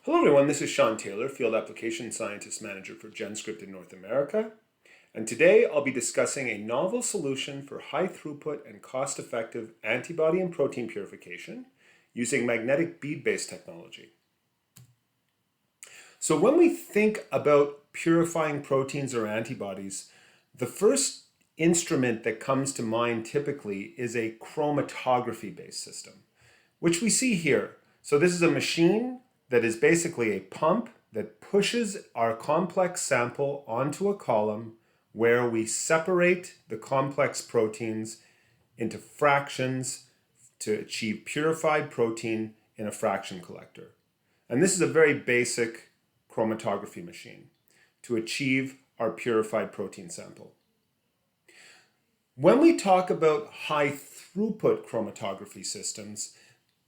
Hello everyone, this is Sean Taylor, Field Application Scientist Manager for GenScript in North America. And today I'll be discussing a novel solution for high throughput and cost-effective antibody and protein purification using magnetic bead-based technology. So when we think about purifying proteins or antibodies, the first instrument that comes to mind typically is a chromatography-based system, which we see here. So this is a machine that is basically a pump that pushes our complex sample onto a column where we separate the complex proteins into fractions to achieve purified protein in a fraction collector. And this is a very basic chromatography machine to achieve our purified protein sample. When we talk about high throughput chromatography systems,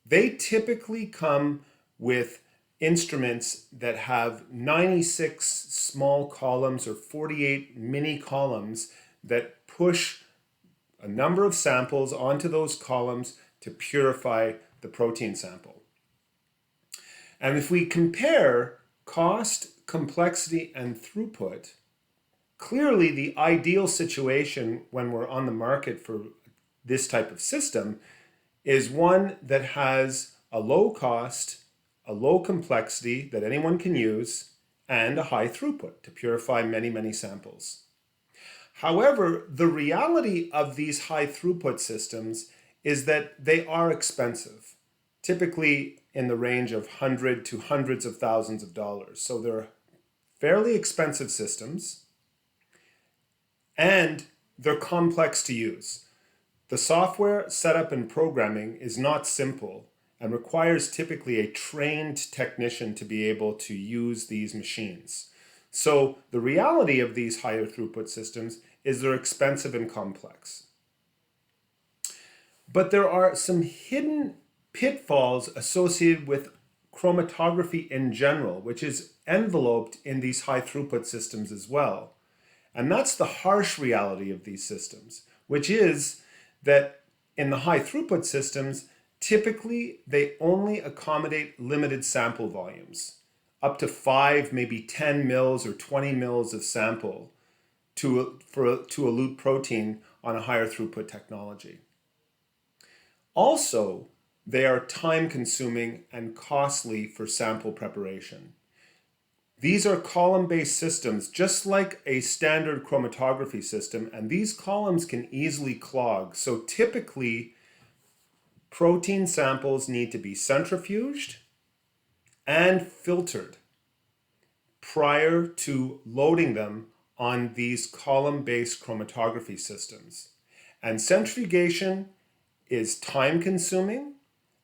they typically come with instruments that have 96 small columns or 48 mini columns that push a number of samples onto those columns to purify the protein sample. And if we compare cost, complexity, and throughput, clearly the ideal situation when we're on the market for this type of system is one that has a low cost, a low complexity that anyone can use, and a high throughput to purify many, many samples. However, the reality of these high throughput systems is that they are expensive, typically in the range of $100,000 to hundreds of thousands of dollars. So they're fairly expensive systems, and they're complex to use. The software setup and programming is not simple and requires typically a trained technician to be able to use these machines. So the reality of these higher throughput systems is they're expensive and complex. But there are some hidden pitfalls associated with chromatography in general, which is enveloped in these high throughput systems as well. And that's the harsh reality of these systems, which is that in the high throughput systems, typically, they only accommodate limited sample volumes, up to 5, maybe 10 mils or 20 mils of sample to elute protein on a higher throughput technology. Also, they are time-consuming and costly for sample preparation. These are column-based systems, just like a standard chromatography system, and these columns can easily clog. So typically, protein samples need to be centrifuged and filtered prior to loading them on these column-based chromatography systems. And centrifugation is time-consuming,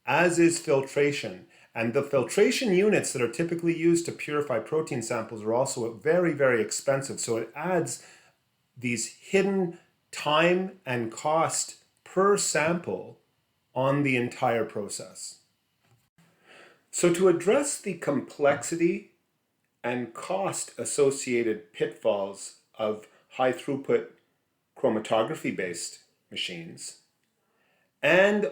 as is filtration. And the filtration units that are typically used to purify protein samples are also very, very expensive. So it adds these hidden time and cost per sample on the entire process. So to address the complexity and cost associated pitfalls of high throughput chromatography-based machines, and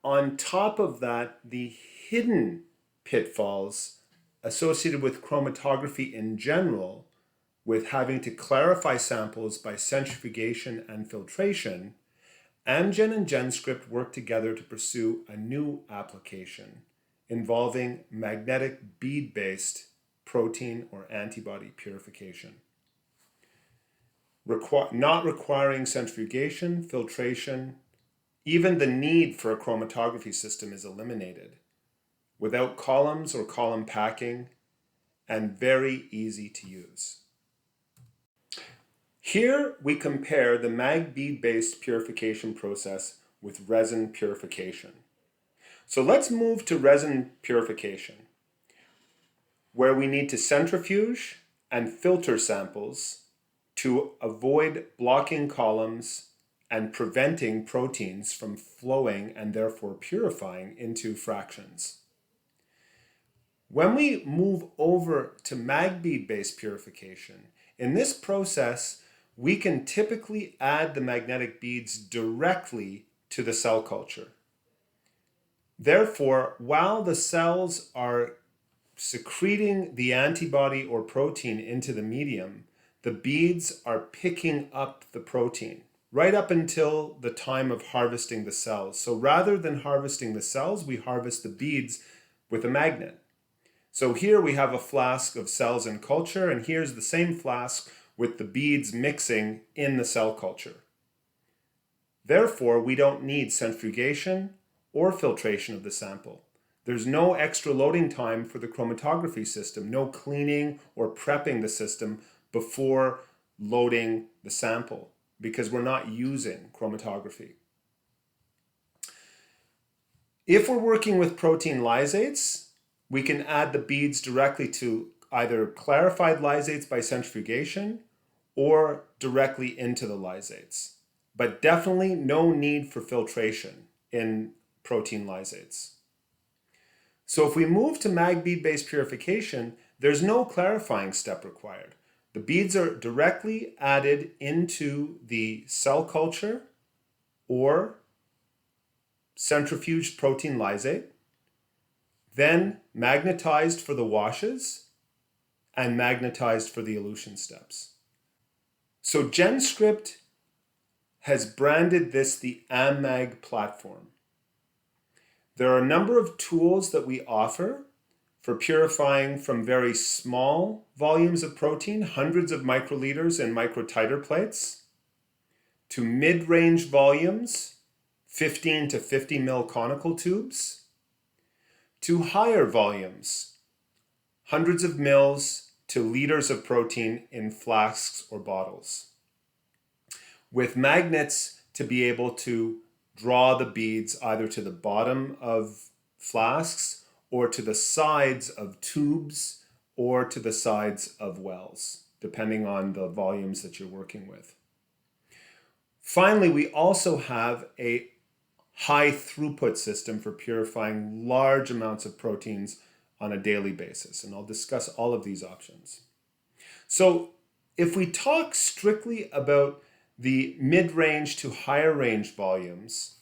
on top of that, the hidden pitfalls associated with chromatography in general, with having to clarify samples by centrifugation and filtration, Amgen and GenScript work together to pursue a new application involving magnetic bead-based protein or antibody purification. Not requiring centrifugation, filtration, even the need for a chromatography system is eliminated, without columns or column packing, and very easy to use. Here we compare the Magbead-based purification process with resin purification. So let's move to resin purification, where we need to centrifuge and filter samples to avoid blocking columns and preventing proteins from flowing and therefore purifying into fractions. When we move over to Magbead-based purification, in this process, we can typically add the magnetic beads directly to the cell culture. Therefore, while the cells are secreting the antibody or protein into the medium, the beads are picking up the protein right up until the time of harvesting the cells. So rather than harvesting the cells, we harvest the beads with a magnet. So here we have a flask of cells in culture, and here's the same flask with the beads mixing in the cell culture. Therefore, we don't need centrifugation or filtration of the sample. There's no extra loading time for the chromatography system, no cleaning or prepping the system before loading the sample, because we're not using chromatography. If we're working with protein lysates, we can add the beads directly to either clarified lysates by centrifugation or directly into the lysates. But definitely no need for filtration in protein lysates. So if we move to Magbead-based purification, there's no clarifying step required. The beads are directly added into the cell culture or centrifuged protein lysate, then magnetized for the washes and magnetized for the elution steps. So GenScript has branded this the AmMag Platform. There are a number of tools that we offer for purifying from very small volumes of protein, hundreds of microliters in microtiter plates, to mid-range volumes, 15 to 50 mil conical tubes, to higher volumes, hundreds of mils to liters of protein in flasks or bottles, with magnets to be able to draw the beads either to the bottom of flasks or to the sides of tubes or to the sides of wells, depending on the volumes that you're working with. Finally, we also have a high throughput system for purifying large amounts of proteins on a daily basis, and I'll discuss all of these options. So if we talk strictly about the mid-range to higher range volumes,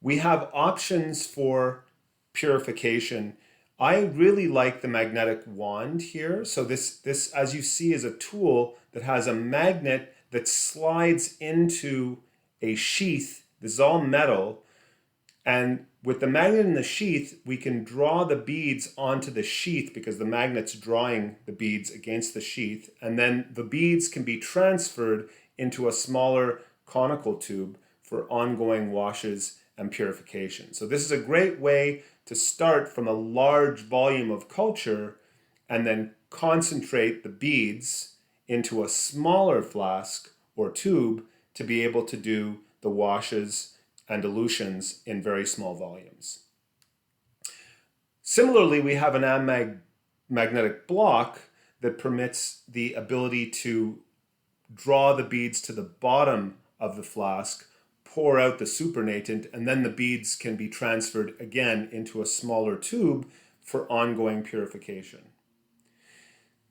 we have options for purification. I really like the magnetic wand here. So this, as you see, is a tool that has a magnet that slides into a sheath. This is all metal. And with the magnet in the sheath, we can draw the beads onto the sheath because the magnet's drawing the beads against the sheath. And then the beads can be transferred into a smaller conical tube for ongoing washes and purification. So this is a great way to start from a large volume of culture and then concentrate the beads into a smaller flask or tube to be able to do the washes and elutions in very small volumes. Similarly, we have an AmMag magnetic block that permits the ability to draw the beads to the bottom of the flask, pour out the supernatant, and then the beads can be transferred again into a smaller tube for ongoing purification.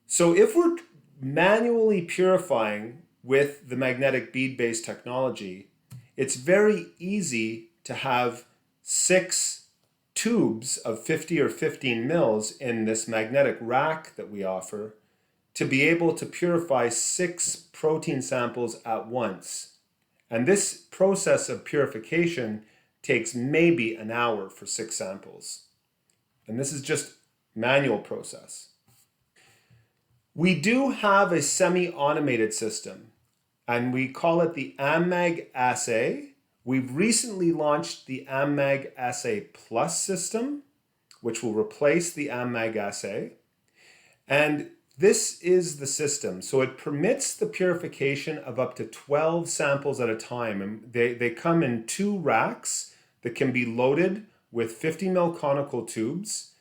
So if we're manually purifying with the magnetic bead-based technology, it's very easy to have 6 tubes of 50 or 15 mils in this magnetic rack that we offer to be able to purify 6 protein samples at once. And this process of purification takes maybe an hour for 6 samples. And this is just manual process. We do have a semi-automated system, and we call it the AmMag Assay. We've recently launched the AmMag Assay Plus system, which will replace the AmMag Assay. And this is the system. So it permits the purification of up to 12 samples at a time. And they come in 2 racks that can be loaded with 50 mil conical tubes,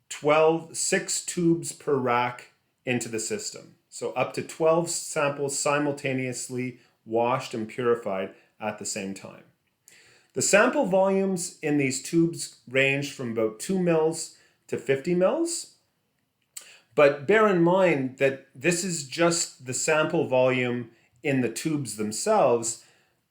6 tubes per rack into the system. So up to 12 samples simultaneously washed and purified at the same time. The sample volumes in these tubes range from about 2 mils to 50 mils. But bear in mind that this is just the sample volume in the tubes themselves.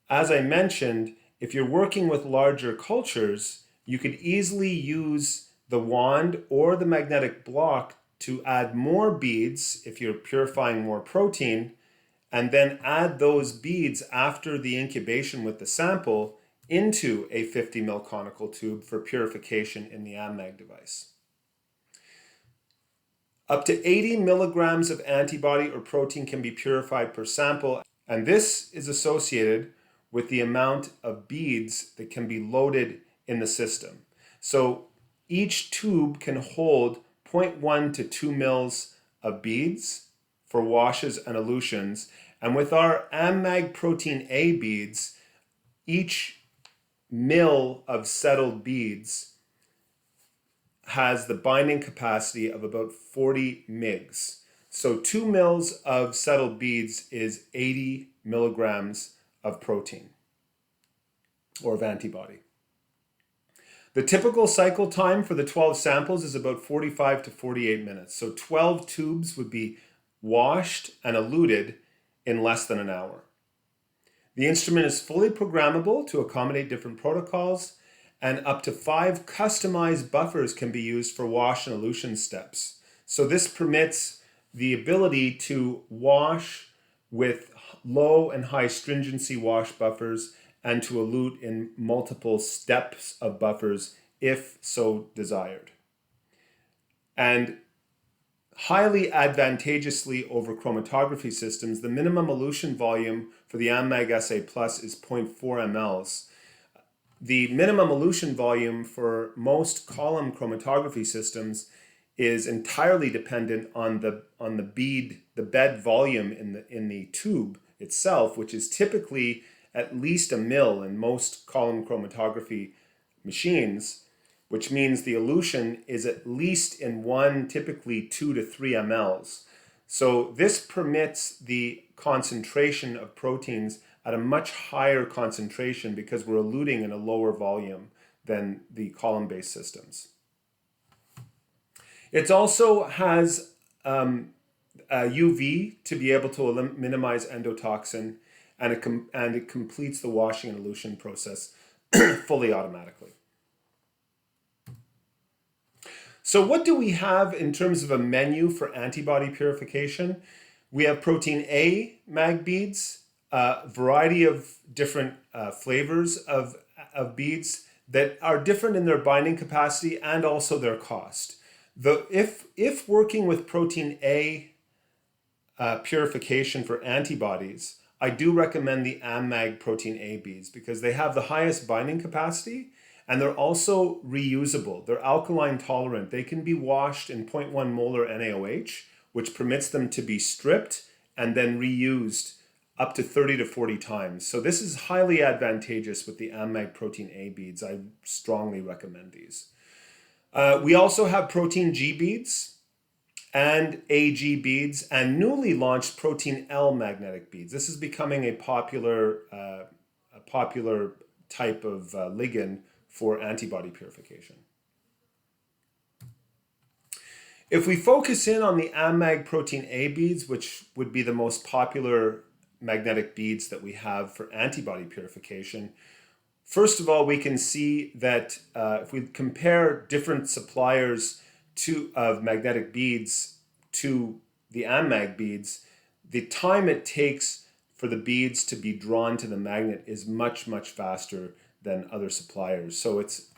As I mentioned, if you're working with larger cultures, you could easily use the wand or the magnetic block to add more beads if you're purifying more protein, and then add those beads after the incubation with the sample into a 50 ml conical tube for purification in the AmMag device. Up to 80 milligrams of antibody or protein can be purified per sample, and this is associated with the amount of beads that can be loaded in the system. So each tube can hold 0.1 to 2 mils of beads for washes and elutions, and with our AmMag Protein A beads, each mil of settled beads has the binding capacity of about 40 mgs. So 2 mils of settled beads is 80 milligrams of protein or of antibody. The typical cycle time for the 12 samples is about 45 to 48 minutes. So 12 tubes would be washed and eluted in less than an hour. The instrument is fully programmable to accommodate different protocols, and up to 5 customized buffers can be used for wash and elution steps. So this permits the ability to wash with low and high stringency wash buffers and to elute in multiple steps of buffers if so desired. And highly advantageously over chromatography systems, the minimum elution volume for the AmMag SA Plus is 0.4 mLs. The minimum elution volume for most column chromatography systems is entirely dependent on the bed volume in the tube itself, which is typically at least a mil in most column chromatography machines, which means the elution is at least in one, typically 2 to 3 mLs. So this permits the concentration of proteins at a much higher concentration because we're eluting in a lower volume than the column-based systems. It also has a UV to be able to minimize endotoxin, and it completes the washing and elution process fully automatically. So what do we have in terms of a menu for antibody purification? We have protein A Magbeads, a variety of different flavors of beads that are different in their binding capacity and also their cost. If working with protein A purification for antibodies, I do recommend the AmMag Protein A beads because they have the highest binding capacity and they're also reusable. They're alkaline tolerant. They can be washed in 0.1 molar NaOH, which permits them to be stripped and then reused up to 30 to 40 times. So this is highly advantageous with the AmMag Protein A beads. I strongly recommend these. We also have protein G beads and AG beads and newly launched protein L magnetic beads. This is becoming a popular type of ligand for antibody purification. If we focus in on the AmMag Protein A beads, which would be the most popular magnetic beads that we have for antibody purification, first of all, we can see that if we compare different suppliers of magnetic beads to the AmMag beads, the time it takes for the beads to be drawn to the magnet is much, much faster than other suppliers. So it's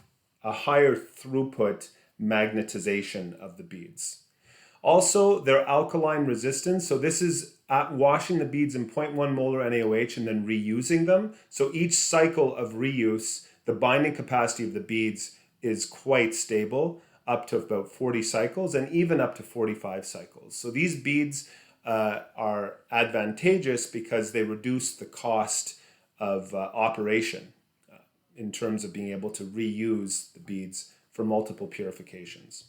a higher throughput magnetization of the beads. Also, they're alkaline resistant. So this is washing the beads in 0.1 molar NaOH and then reusing them. So each cycle of reuse, the binding capacity of the beads is quite stable, up to about 40 cycles and even up to 45 cycles. So these beads are advantageous because they reduce the cost of operation in terms of being able to reuse the beads for multiple purifications.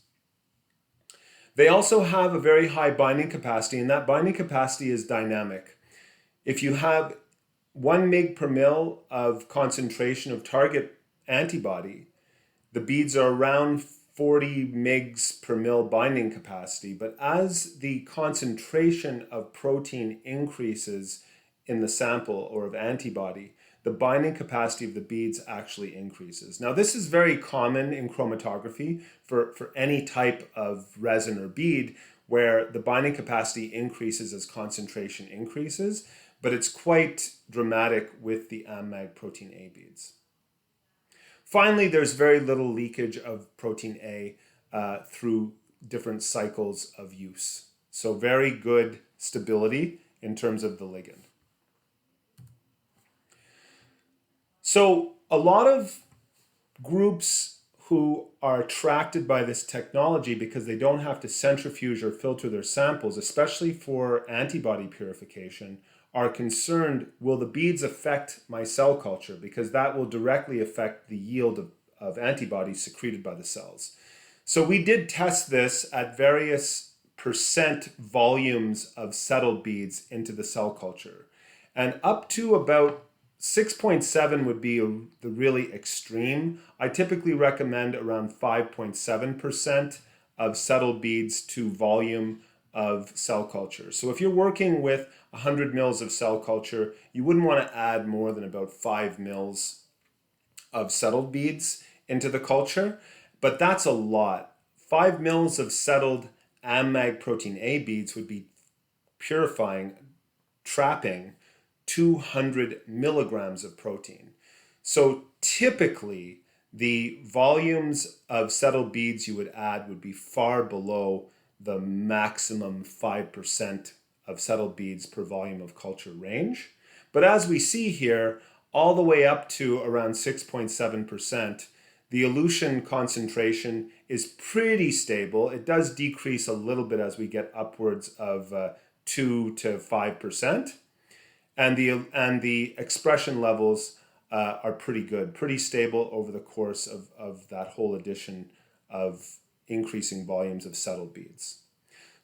They also have a very high binding capacity, and that binding capacity is dynamic. If you have 1 mg per mil of concentration of target antibody, the beads are around 40 mgs per mil binding capacity, but as the concentration of protein increases in the sample or of antibody, the binding capacity of the beads actually increases. Now, this is very common in chromatography for any type of resin or bead where the binding capacity increases as concentration increases, but it's quite dramatic with the AmMag protein A beads. Finally, there's very little leakage of protein A through different cycles of use. So very good stability in terms of the ligand. So a lot of groups who are attracted by this technology because they don't have to centrifuge or filter their samples, especially for antibody purification, are concerned, will the beads affect my cell culture? Because that will directly affect the yield of antibodies secreted by the cells. So we did test this at various percent volumes of settled beads into the cell culture. And up to about 6.7 would be the really extreme. I typically recommend around 5.7% of settled beads to volume of cell culture. So if you're working with 100 mils of cell culture, you wouldn't want to add more than about 5 mils of settled beads into the culture, but that's a lot. 5 mils of settled AmMag protein A beads would be purifying, trapping 200 milligrams of protein. So typically, the volumes of settled beads you would add would be far below the maximum 5% of settled beads per volume of culture range. But as we see here, all the way up to around 6.7%, the elution concentration is pretty stable. It does decrease a little bit as we get upwards of 2 to 5%. And the expression levels are pretty good, pretty stable over the course of that whole addition of increasing volumes of settled beads.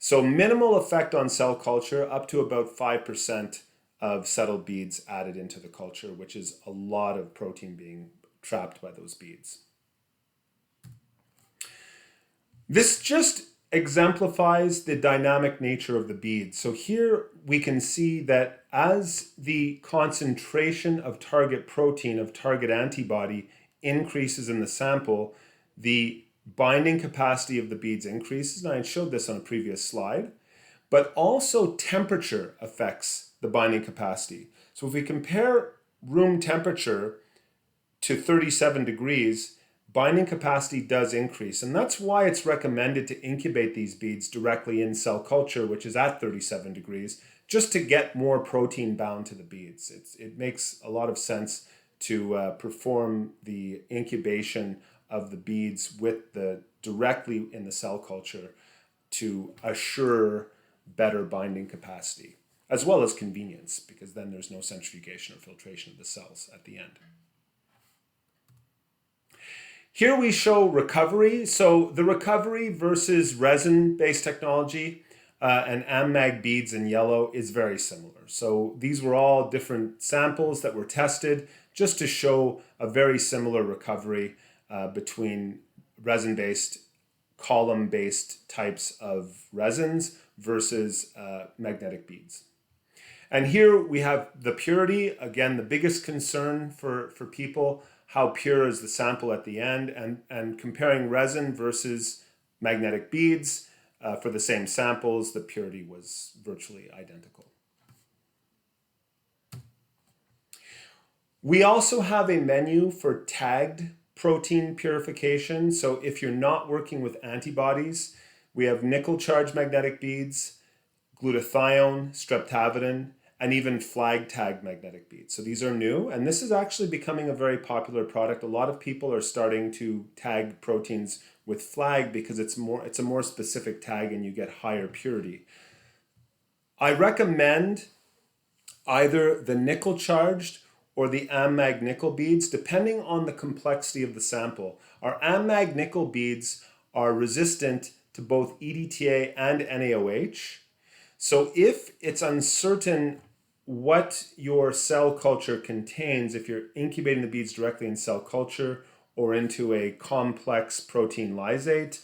So minimal effect on cell culture, up to about 5% of settled beads added into the culture, which is a lot of protein being trapped by those beads. This just exemplifies the dynamic nature of the beads. So here we can see that as the concentration of target protein, of target antibody, increases in the sample, the binding capacity of the beads increases, and I showed this on a previous slide, but also temperature affects the binding capacity. So if we compare room temperature to 37 degrees, binding capacity does increase, and that's why it's recommended to incubate these beads directly in cell culture, which is at 37 degrees, just to get more protein bound to the beads. It makes a lot of sense to perform the incubation of the beads directly in the cell culture to assure better binding capacity, as well as convenience, because then there's no centrifugation or filtration of the cells at the end. Here we show recovery. So the recovery versus resin-based technology and AmMag beads in yellow is very similar. So these were all different samples that were tested just to show a very similar recovery between resin-based, column-based types of resins versus magnetic beads. And here we have the purity, again, the biggest concern for people, how pure is the sample at the end, and comparing resin versus magnetic beads for the same samples, the purity was virtually identical. We also have a menu for tagged protein purification. So if you're not working with antibodies, we have nickel charged magnetic beads, glutathione, streptavidin, and even flag tagged magnetic beads. So these are new, and this is actually becoming a very popular product. A lot of people are starting to tag proteins with flag because it's a more specific tag and you get higher purity. I recommend either the nickel charged or the AmMag nickel beads, depending on the complexity of the sample. Our AmMag nickel beads are resistant to both EDTA and NaOH. So if it's uncertain what your cell culture contains, if you're incubating the beads directly in cell culture or into a complex protein lysate,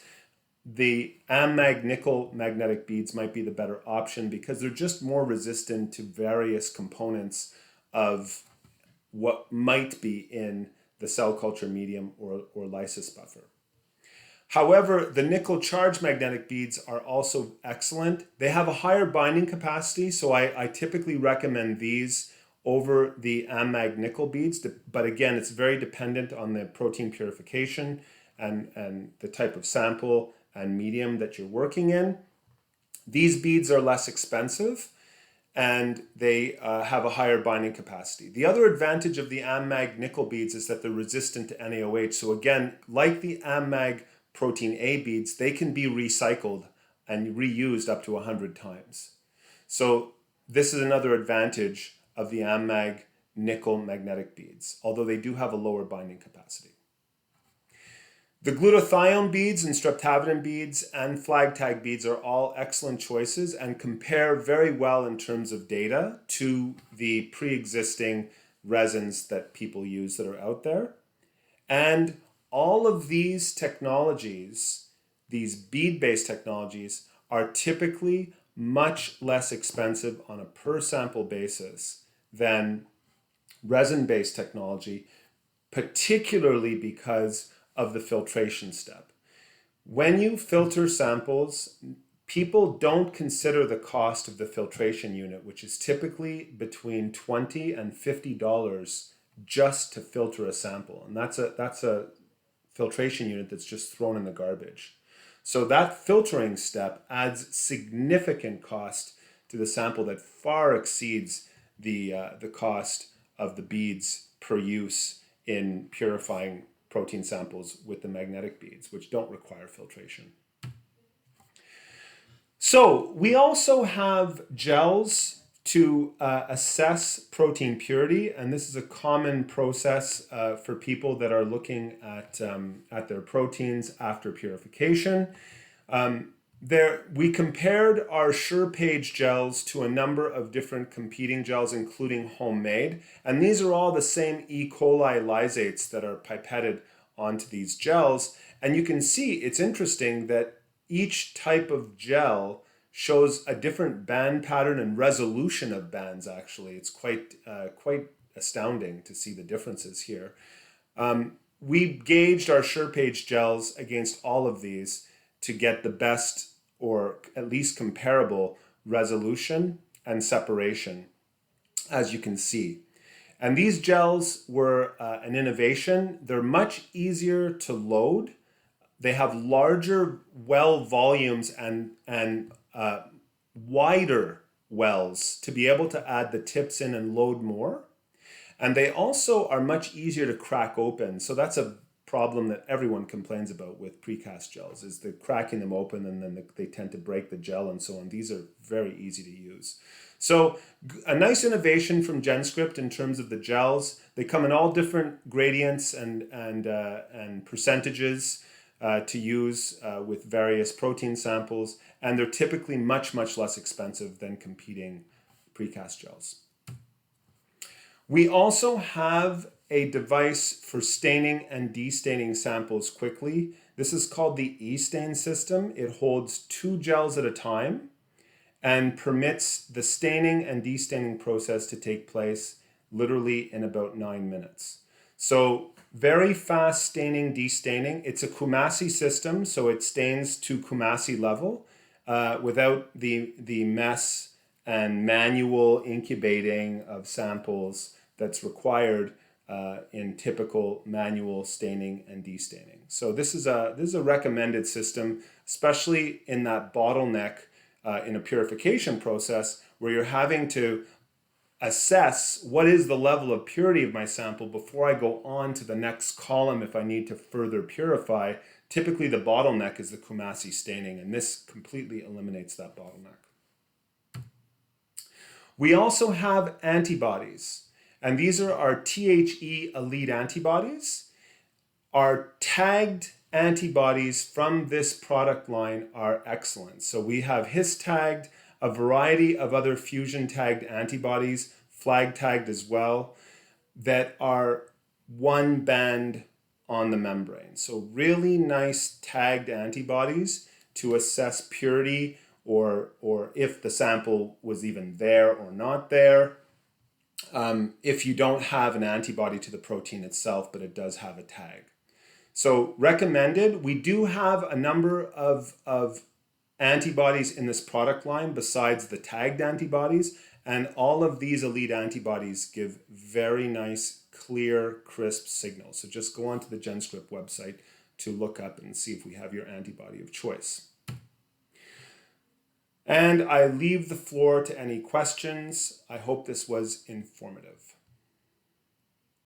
the AmMag nickel magnetic beads might be the better option because they're just more resistant to various components of what might be in the cell culture medium or lysis buffer. However, the nickel charged magnetic beads are also excellent. They have a higher binding capacity, so I typically recommend these over the AmMag nickel beads, but again, it's very dependent on the protein purification and the type of sample and medium that you're working in. These beads are less expensive and they have a higher binding capacity. The other advantage of the AmMag nickel beads is that they're resistant to NaOH. So again, like the AmMag protein A beads, they can be recycled and reused up to 100 times. So this is another advantage of the AmMag nickel magnetic beads, although they do have a lower binding capacity. The glutathione beads and streptavidin beads and flag tag beads are all excellent choices and compare very well in terms of data to the pre-existing resins that people use that are out there. And all of these technologies, these bead-based technologies, are typically much less expensive on a per sample basis than resin-based technology, particularly because of the filtration step. When you filter samples, people don't consider the cost of the filtration unit, which is typically between $20 and $50 just to filter a sample. And that's a filtration unit that's just thrown in the garbage. So that filtering step adds significant cost to the sample that far exceeds the cost of the beads per use in purifying protein samples with the magnetic beads, which don't require filtration. So we also have gels to assess protein purity, and this is a common process for people that are looking at their proteins after purification. We compared our SurePage gels to a number of different competing gels, including homemade, and these are all the same E. coli lysates that are pipetted onto these gels. And you can see it's interesting that each type of gel shows a different band pattern and resolution of bands. Actually, it's quite astounding to see the differences here. We gauged our SurePage gels against all of these to get the best or at least comparable resolution and separation, as you can see. And these gels were an innovation. They're much easier to load. They have larger well volumes and wider wells to be able to add the tips in and load more. And they also are much easier to crack open. So that's a problem that everyone complains about with precast gels, is the cracking them open and then they tend to break the gel and so on. These are very easy to use. So a nice innovation from GenScript in terms of the gels. They come in all different gradients and percentages to use with various protein samples, and they're typically much less expensive than competing precast gels. We also have a device for staining and destaining samples quickly. This is called the eStain system. It holds 2 gels at a time and permits the staining and destaining process to take place literally in about 9 minutes. So very fast staining, destaining. It's a Coomassie system, so it stains to Coomassie level without the mess and manual incubating of samples that's required in typical manual staining and destaining. So this is a recommended system, especially in that bottleneck in a purification process where you're having to assess what is the level of purity of my sample before I go on to the next column if I need to further purify. Typically the bottleneck is the Coomassie staining, and this completely eliminates that bottleneck. We also have antibodies, and these are our THE elite antibodies. Our tagged antibodies from this product line are excellent. So we have his tagged, a variety of other fusion tagged antibodies, flag tagged as well, that are one band on the membrane. So really nice tagged antibodies to assess purity or if the sample was even there or not there. if you don't have an antibody to the protein itself, but it does have a tag. So recommended. We do have a number of antibodies in this product line besides the tagged antibodies, and all of these elite antibodies give very nice, clear, crisp signals. So just go onto the GenScript website to look up and see if we have your antibody of choice. And I leave the floor to any questions. I hope this was informative.